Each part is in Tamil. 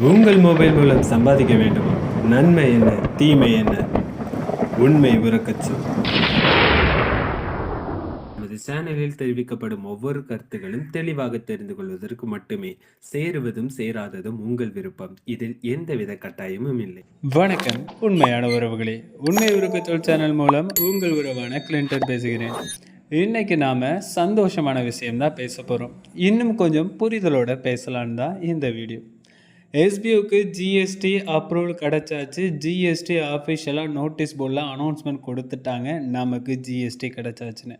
உங்கள் மொபைல் மூலம் சம்பாதிக்க வேண்டுமா? நன்மை என்ன, தீமை என்ன, உண்மை உறக்கச் சொல். நமது சேனலில் தெரிவிக்கப்படும் ஒவ்வொரு கருத்துகளும் தெளிவாக தெரிந்து கொள்வதற்கு மட்டுமே. சேருவதும் சேராததும் உங்கள் விருப்பம். இதில் எந்தவித கட்டாயமும் இல்லை. வணக்கம் உண்மையான உறவுகளே. உண்மை உறக்கச்சொல் சேனல் மூலம் உங்கள் உறவான கிளின்டன் பேசுகிறேன். இன்னைக்கு நாம சந்தோஷமான விஷயம்தான் பேச போகிறோம். இன்னும் கொஞ்சம் புரிதலோட பேசலான்னு தான் இந்த வீடியோ. எஸ்பிஓக்கு ஜிஎஸ்டி அப்ரூவல் கிடச்சாச்சு. ஜிஎஸ்டி ஆஃபிஷியலாக நோட்டீஸ் போர்டில் அனௌன்ஸ்மெண்ட் கொடுத்துட்டாங்க, நமக்கு ஜிஎஸ்டி கிடச்சாச்சுன்னு.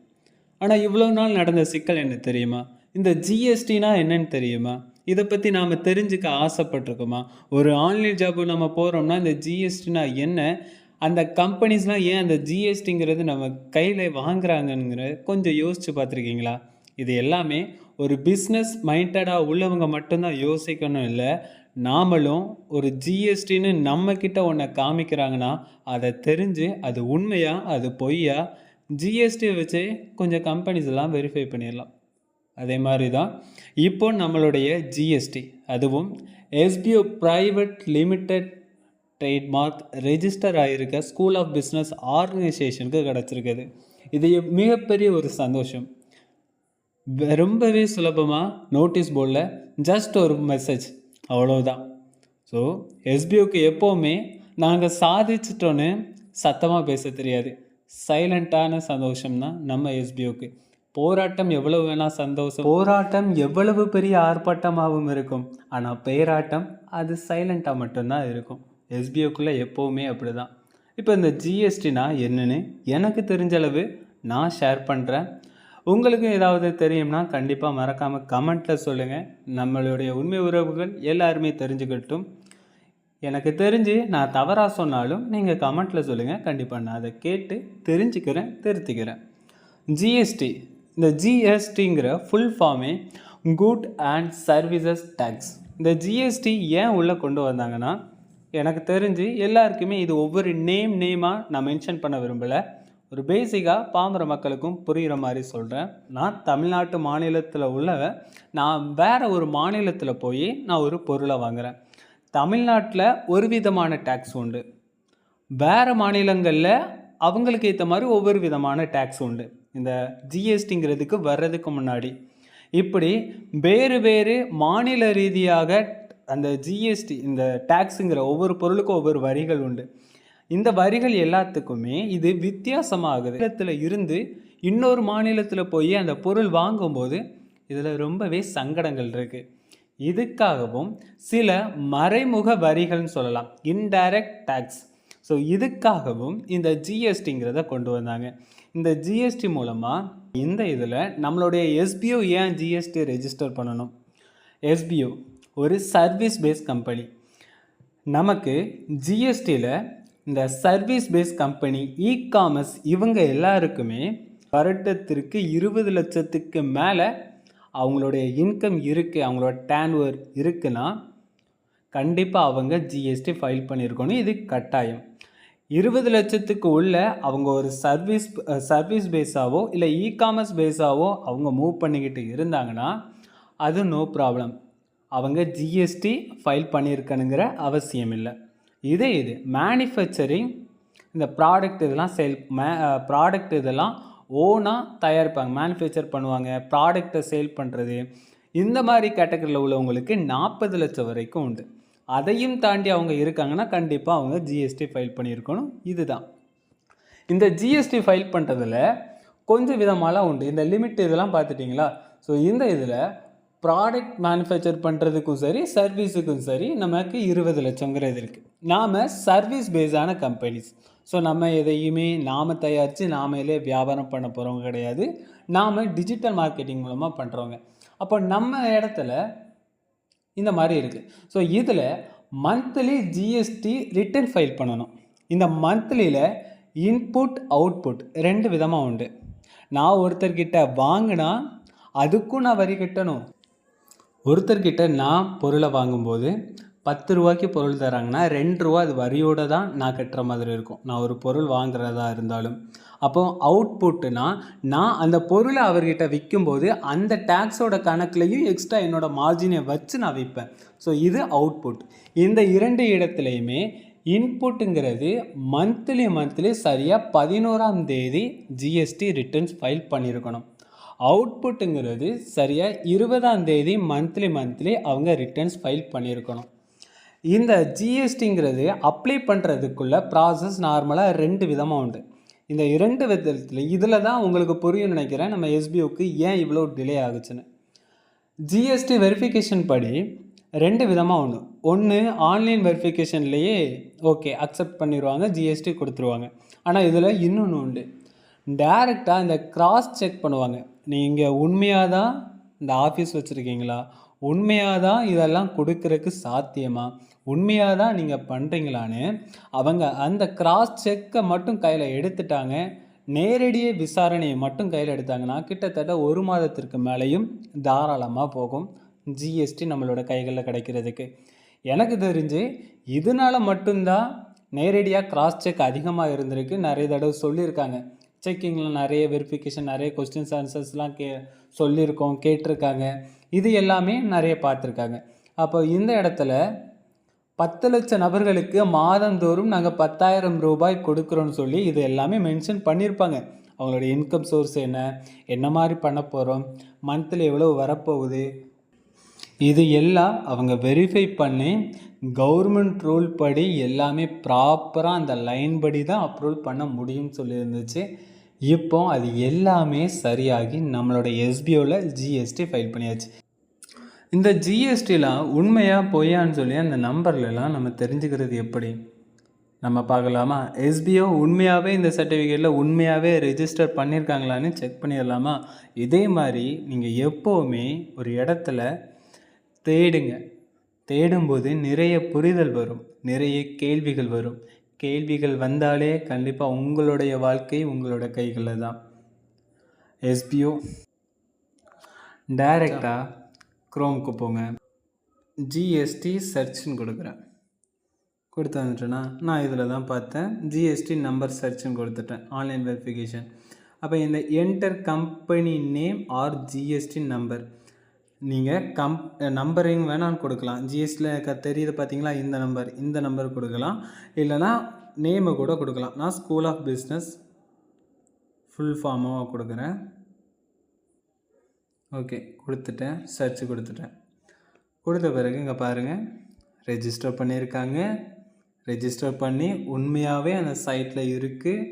ஆனால் இவ்வளோ நாள் நடந்த சிக்கல் என்ன தெரியுமா? இந்த ஜிஎஸ்டினா என்னன்னு தெரியுமா? இதை பற்றி நாம் தெரிஞ்சுக்க ஆசைப்பட்டிருக்கோமா? ஒரு ஆன்லைன் ஜாப்பு நம்ம போகிறோம்னா இந்த ஜிஎஸ்டினா என்ன, அந்த கம்பெனிஸ்லாம் ஏன் அந்த ஜிஎஸ்டிங்கிறது நம்ம கையில் வாங்குறாங்கங்கிற கொஞ்சம் யோசித்து பார்த்துருக்கீங்களா? இது எல்லாமே ஒரு பிஸ்னஸ் மைண்டடாக உள்ளவங்க மட்டும்தான் யோசிக்கணும். இல்லை, நாமளும் ஒரு ஜிஎஸ்டின்னு நம்மக்கிட்ட ஒன்றை காமிக்கிறாங்கன்னா அதை தெரிஞ்சு அது உண்மையா அது பொய்யா ஜிஎஸ்டியை வச்சு கொஞ்சம் கம்பெனிஸ் எல்லாம் வெரிஃபை பண்ணிடலாம். அதே மாதிரி தான் இப்போ நம்மளுடைய ஜிஎஸ்டி, அதுவும் SBO private limited trademark register ஆகியிருக்க ஸ்கூல் ஆஃப் பிஸ்னஸ் ஆர்கனைசேஷனுக்கு கிடச்சிருக்குது. இது மிகப்பெரிய ஒரு சந்தோஷம். ரொம்பவே சுலபமாக நோட்டீஸ் போர்டில் ஜஸ்ட் ஒரு மெசேஜ், அவ்வளோதான். ஸோ எஸ்பிஓக்கு எப்போவுமே நாங்கள் சாதிச்சிட்டோன்னு சத்தமாக பேச தெரியாது. சைலண்ட்டான சந்தோஷம் தான் நம்ம எஸ்பிஓக்கு. போராட்டம் எவ்வளவு வேணால் சந்தோஷம், போராட்டம் எவ்வளவு பெரிய ஆர்ப்பாட்டமாகவும் இருக்கும், ஆனால் பேராட்டம் அது சைலண்ட்டாக மட்டும்தான் இருக்கும். எஸ்பிஓக்குள்ளே எப்போவுமே அப்படி தான். இப்போ இந்த ஜிஎஸ்டினா என்னன்னு எனக்கு தெரிஞ்சளவு நான் ஷேர் பண்ணுறேன். உங்களுக்கு ஏதாவது தெரியும்னா கண்டிப்பாக மறக்காமல் கமெண்ட்டில் சொல்லுங்கள். நம்மளுடைய உண்மை உறவுகள் எல்லாருமே தெரிஞ்சுக்கட்டும். எனக்கு தெரிஞ்சு நான் தவறாக சொன்னாலும் நீங்கள் கமெண்ட்டில் சொல்லுங்கள். கண்டிப்பாக நான் அதை கேட்டு தெரிஞ்சுக்கிறேன், திருத்திக்கிறேன். ஜிஎஸ்டி, இந்த ஜிஎஸ்டிங்கிற ஃபுல் ஃபார்மே குட் அண்ட் சர்வீசஸ் டேக்ஸ். இந்த ஜிஎஸ்டி ஏன் உள்ளே கொண்டு வந்தாங்கன்னா, எனக்கு தெரிஞ்சு எல்லாருக்குமே இது ஒவ்வொரு நேமாக நான் மென்ஷன் பண்ண விரும்பலை. ஒரு பேசிக்காக பாமர மக்களுக்கும் புரிகிற மாதிரி சொல்கிறேன். நான் தமிழ்நாட்டு மாநிலத்தில் உள்ளவன், நான் வேறு ஒரு மாநிலத்தில் போய் நான் ஒரு பொருளை வாங்குகிறேன். தமிழ்நாட்டில் ஒரு விதமான டேக்ஸ் உண்டு, வேறு மாநிலங்களில் அவங்களுக்கு ஏற்ற மாதிரி ஒவ்வொரு விதமான டேக்ஸ் உண்டு. இந்த ஜிஎஸ்டிங்கிறதுக்கு வர்றதுக்கு முன்னாடி இப்படி வேறு வேறு மாநில ரீதியாக அந்த ஜிஎஸ்டி, இந்த டேக்ஸுங்கிற ஒவ்வொரு பொருளுக்கும் ஒவ்வொரு வரிகள் உண்டு. இந்த வரிகள் எல்லாத்துக்குமே இது வித்தியாசமாகுது. இடத்துல இருந்து இன்னொரு மாநிலத்தில் போய் அந்த பொருள் வாங்கும்போது இதில் ரொம்பவே சங்கடங்கள் இருக்குது. இதுக்காகவும் சில மறைமுக வரிகள்னு சொல்லலாம், இன்டைரக்ட் டேக்ஸ். ஸோ இதுக்காகவும் இந்த ஜிஎஸ்டிங்கிறத கொண்டு வந்தாங்க. இந்த ஜிஎஸ்டி மூலமாக இந்த இதில் நம்மளுடைய எஸ்பிஓ ஏன் ஜிஎஸ்டி ரெஜிஸ்டர் பண்ணணும்? எஸ்பிஓ ஒரு சர்வீஸ் பேஸ் கம்பெனி. நமக்கு ஜிஎஸ்டியில் இந்த சர்வீஸ் பேஸ் கம்பெனி, இ-காமர்ஸ், இவங்க எல்லாருக்குமே வருடத்திற்கு 20 லட்சத்துக்கு மேலே அவங்களுடைய இன்கம் இருக்குது, அவங்களோட டேர்ன்ஓவர் இருக்குன்னா கண்டிப்பாக அவங்க ஜிஎஸ்டி ஃபைல் பண்ணியிருக்கணும். இது கட்டாயம். 20 லட்சத்துக்கு உள்ள அவங்க ஒரு சர்வீஸ் பேஸாவோ இல்லை இ-காமர்ஸ் பேஸாவோ அவங்க மூவ் பண்ணிக்கிட்டு இருந்தாங்கன்னா அது நோ ப்ராப்ளம், அவங்க ஜிஎஸ்டி ஃபைல் பண்ணியிருக்கணுங்கிற அவசியம் இல்லை. இது மேனுஃபேக்சரிங், இந்த ப்ராடக்ட் இதெல்லாம் ப்ராடக்ட் இதெல்லாம் ஓனாக தயாரிப்பாங்க, மேனுஃபேக்சர் பண்ணுவாங்க, ப்ராடக்டை சேல் பண்ணுறது, இந்த மாதிரி கேட்டகரியில் உள்ளவங்களுக்கு 40 லட்சம் வரைக்கும் உண்டு. அதையும் தாண்டி அவங்க இருக்காங்கன்னா கண்டிப்பாக அவங்க ஜிஎஸ்டி ஃபைல் பண்ணியிருக்கணும். இதுதான் இந்த ஜிஎஸ்டி ஃபைல் பண்ணுறதுல கொஞ்சம் விதமாலாம் உண்டு. இந்த லிமிட் இதெல்லாம் பார்த்துட்டிங்களா? ஸோ இந்த இதில் ப்ராடக்ட் மேனுஃபேக்சர் பண்ணுறதுக்கும் சரி, சர்வீஸுக்கும் சரி நமக்கு 20 லட்சங்கிறது இருக்குது. நாம் சர்வீஸ் பேஸான கம்பெனிஸ். ஸோ நம்ம எதையுமே நாம் தயாரித்து நாமளே வியாபாரம் பண்ண போகிறவங்க கிடையாது, நாம் டிஜிட்டல் மார்க்கெட்டிங் மூலமாக பண்ணுறவங்க. அப்போ நம்ம இடத்துல இந்த மாதிரி இருக்குது. ஸோ இதில் மந்த்லி ஜிஎஸ்டி ரிட்டர்ன் ஃபைல் பண்ணணும். இந்த மந்த்லியில் இன்புட் அவுட்புட் 2 விதமாக உண்டு. நான் ஒருத்தர்கிட்ட வாங்கினா அதுக்கும் நான் வரி கட்டணும், ஒருத்தர்கிட்ட நான் பொருளை வாங்கும்போது ரூ. 10 பொருள் தராங்கன்னா ரூ. 2 அது வரியோட தான் நான் கட்டுற மாதிரி இருக்கும். நான் ஒரு பொருள் வாங்குறதா இருந்தாலும். அப்போ அவுட்புட்னா நான் அந்த பொருளை அவர்கிட்ட விற்கும்போது அந்த டேக்ஸோட கணக்குலையும் எக்ஸ்ட்ரா என்னோட மார்ஜினை வச்சு நான் விற்பேன். ஸோ இது அவுட்புட். இந்த 2 இடத்துலையுமே இன்புட்டுங்கிறது மந்த்லி சரியாக 11ஆம் தேதி ஜிஎஸ்டி ரிட்டர்ன்ஸ் ஃபைல் பண்ணியிருக்கணும். அவுட்புட்டுங்கிறது சரியாக 20ஆம் தேதி மந்த்லி அவங்க ரிட்டர்ன்ஸ் ஃபைல் பண்ணியிருக்கணும். இந்த ஜிஎஸ்டிங்கிறது அப்ளை பண்ணுறதுக்குள்ள ப்ராசஸ் நார்மலாக 2 விதமாக உண்டு. இந்த 2 விதத்தில் இதில் தான் உங்களுக்கு புரியும் நினைக்கிறேன் நம்ம எஸ்பிஓக்கு ஏன் இவ்வளோ டிலே ஆகுச்சுன்னு. ஜிஎஸ்டி வெரிஃபிகேஷன் படி 2 விதமாக உண்டு. ஒன்று ஆன்லைன் வெரிஃபிகேஷன்லேயே ஓகே அக்செப்ட் பண்ணிடுவாங்க, ஜிஎஸ்டி கொடுத்துருவாங்க. ஆனால் இதில் இன்னொன்று உண்டு. டைரெக்டாக இந்த கிராஸ் செக் பண்ணுவாங்க. நீங்கள் உண்மையாக தான் இந்த ஆஃபீஸ் வச்சுருக்கீங்களா, உண்மையாக தான் இதெல்லாம் கொடுக்கறதுக்கு சாத்தியமா, உண்மையாக தான் நீங்கள் பண்ணுறீங்களான்னு அவங்க அந்த கிராஸ் செக்கை மட்டும் கையில் எடுத்துட்டாங்க. நேரடியே விசாரணையை மட்டும் கையில் எடுத்தாங்கன்னா கிட்டத்தட்ட 1 மாதத்திற்கு மேலேயும் தாராளமாக போகும் ஜிஎஸ்டி நம்மளோட கைகளில் கிடைக்கிறதுக்கு. எனக்கு தெரிஞ்சு இதனால் மட்டும்தான் நேரடியாக கிராஸ் செக் அதிகமாக இருந்திருக்கு. நிறைய தடவை சொல்லியிருக்காங்க. செக்கிங்கில் நிறைய வெரிஃபிகேஷன், நிறைய கொஸ்டின்ஸ் ஆன்சர்ஸ்லாம் சொல்லியிருக்கோம், கேட்டிருக்காங்க. இது எல்லாமே நிறைய பார்த்துருக்காங்க. அப்போ இந்த இடத்துல 10 லட்சம் நபர்களுக்கு மாதந்தோறும் நாங்கள் 10,000 ரூபாய் கொடுக்குறோன்னு சொல்லி இது எல்லாமே மென்ஷன் பண்ணியிருப்பாங்க. அவங்களோட இன்கம் சோர்ஸ் என்ன மாதிரி பண்ண போகிறோம், மந்த்லி எவ்வளோ வரப்போகுது, இது எல்லாம் அவங்க வெரிஃபை பண்ணி கவர்மெண்ட் ரூல் படி எல்லாமே ப்ராப்பராக அந்த லைன் படி தான் அப்ரூவல் பண்ண முடியும்னு சொல்லியிருந்துச்சு. இப்போ அது எல்லாமே சரியாகி நம்மளோட எஸ்பிஓவில் ஜிஎஸ்டி ஃபைல் பண்ணியாச்சு. இந்த ஜிஎஸ்டிலாம் உண்மையாக பொய்யான்னு சொல்லி அந்த நம்பர்லலாம் நம்ம தெரிஞ்சுக்கிறது எப்படி நம்ம பார்க்கலாமா? எஸ்பிஓ உண்மையாகவே இந்த சர்டிஃபிகேட்டில் உண்மையாகவே ரெஜிஸ்டர் பண்ணியிருக்காங்களான்னு செக் பண்ணிடலாமா? இதே மாதிரி நீங்கள் எப்போவுமே ஒரு இடத்துல தேடுங்க. தேடும்போது நிறைய புரிதல் வரும், நிறைய கேள்விகள் வரும். கேள்விகள் வந்தாலே கண்டிப்பாக உங்களுடைய வாழ்க்கை உங்களோட கைகளில் தான். எஸ்பிஓ டைரெக்டாக க்ரோமுக்கு போங்க, ஜிஎஸ்டி சர்ச்னு கொடுக்குறேன். கொடுத்து வந்துட்டேன்னா நான் இதில் தான் பார்த்தேன். ஜிஎஸ்டி நம்பர் சர்ச்னு கொடுத்துட்டேன், ஆன்லைன் வெரிஃபிகேஷன். அப்போ இந்த enter company name or GST number, நீங்கள் நம்பரிங் வேணான்னு கொடுக்கலாம். ஜிஎஸ்டியில் தெரியுது பார்த்தீங்களா, இந்த நம்பர் கொடுக்கலாம். இல்லைனா நேமை கூட கொடுக்கலாம். நான் ஸ்கூல் ஆஃப் பிஸ்னஸ் ஃபுல் ஃபார்மாக கொடுக்குறேன். ஓகே கொடுத்துட்டேன், சர்ச் கொடுத்துட்டேன். கொடுத்த பிறகு இங்கே பாருங்கள் ரெஜிஸ்டர் பண்ணியிருக்காங்க. ரெஜிஸ்டர் பண்ணி உண்மையாகவே அந்த சைட்டில் இருக்குது.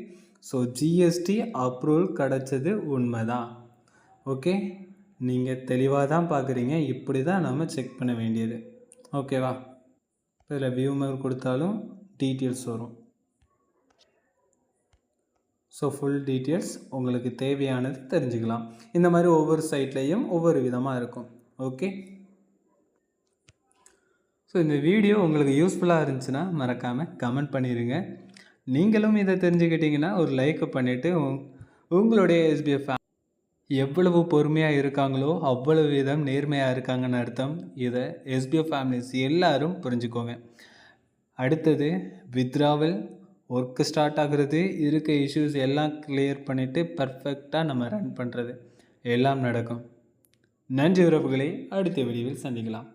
ஸோ ஜிஎஸ்டி அப்ரூவல் கிடச்சது உண்மை தான். ஓகே, நீங்கள் தெளிவாக தான் பார்க்குறீங்க. இப்படி தான் நம்ம செக் பண்ண வேண்டியது. ஓகேவா? இதில் வியூமர் கொடுத்தாலும் டீட்டெயில்ஸ் வரும். ஸோ ஃபுல் டீட்டெயில்ஸ் உங்களுக்கு தேவையானது தெரிஞ்சுக்கலாம். இந்த மாதிரி ஒவ்வொரு சைட்லேயும் ஒவ்வொரு விதமாக இருக்கும். ஓகே, ஸோ இந்த வீடியோ உங்களுக்கு யூஸ்ஃபுல்லாக இருந்துச்சுன்னா மறக்காமல் கமெண்ட் பண்ணிடுங்க. நீங்களும் இதை தெரிஞ்சுக்கிட்டிங்கன்னா ஒரு லைக்கை பண்ணிவிட்டு உங்களுடைய எஸ்பிஎஃப் எவ்வளவு பொறுமையாக இருக்காங்களோ அவ்வளவு விதம் நேர்மையாக இருக்காங்கன்னு அர்த்தம். இதை எஸ்பிஎஃப் ஃபேமிலிஸ் எல்லாரும் புரிஞ்சுக்கோங்க. அடுத்தது வித்ராவல் ஒர்க்கு ஸ்டார்ட் ஆகுறது, இருக்க இஷ்யூஸ் எல்லாம் கிளியர் பண்ணிவிட்டு பர்ஃபெக்டாக நம்ம ரன் பண்ணுறது எல்லாம் நடக்கும். நன்றி உறவுகளை அடுத்த வீடியோவில் சந்திக்கலாம்.